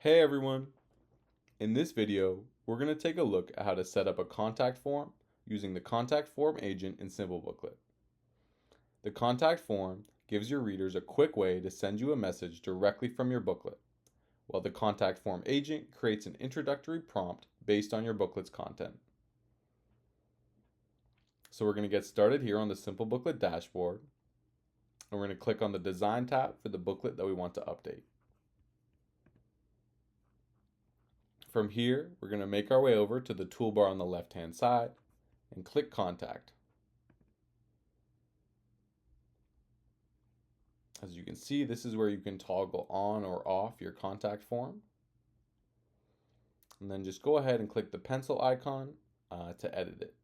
Hey everyone! In this video, we're going to take a look at how to set up a contact form using the contact form agent in Simplebooklet. The contact form gives your readers a quick way to send you a message directly from your booklet, while the contact form agent creates an introductory prompt based on your booklet's content. So we're going to get started here on the Simplebooklet dashboard, and we're going to click on the Design tab for the booklet that we want to update. From here, we're going to make our way over to the toolbar on the left-hand side and click Contact. As you can see, this is where you can toggle on or off your contact form. And then just go ahead and click the pencil icon to edit it.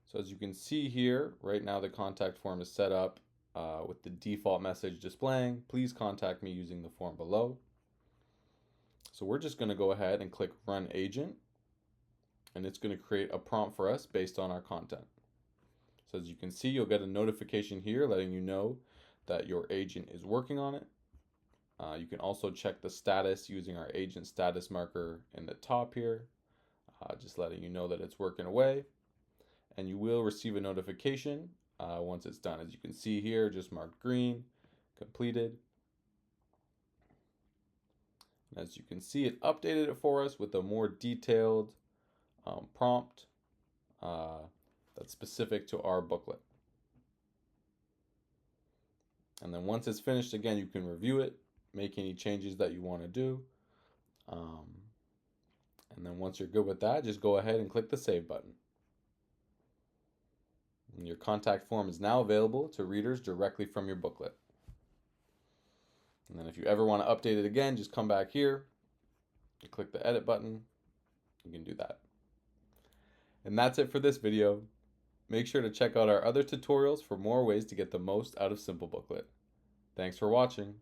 So as you can see here, right now the contact form is set up with the default message displaying, please contact me using the form below. So we're just going to go ahead and click Run Agent, and it's going to create a prompt for us based on our content. So as you can see, you'll get a notification here letting you know that your agent is working on it. You can also check the status using our agent status marker in the top here, just letting you know that it's working away. And you will receive a notification once it's done. As you can see here, just marked green, completed. And as you can see, it updated it for us with a more detailed prompt that's specific to our booklet. And then once it's finished, again, you can review it, make any changes that you want to do. And then once you're good with that, just go ahead and click the Save button. And your contact form is now available to readers directly from your booklet. And then if you ever want to update it again, just come back here, and click the Edit button. You can do that. And that's it for this video. Make sure to check out our other tutorials for more ways to get the most out of Simplebooklet. Thanks for watching.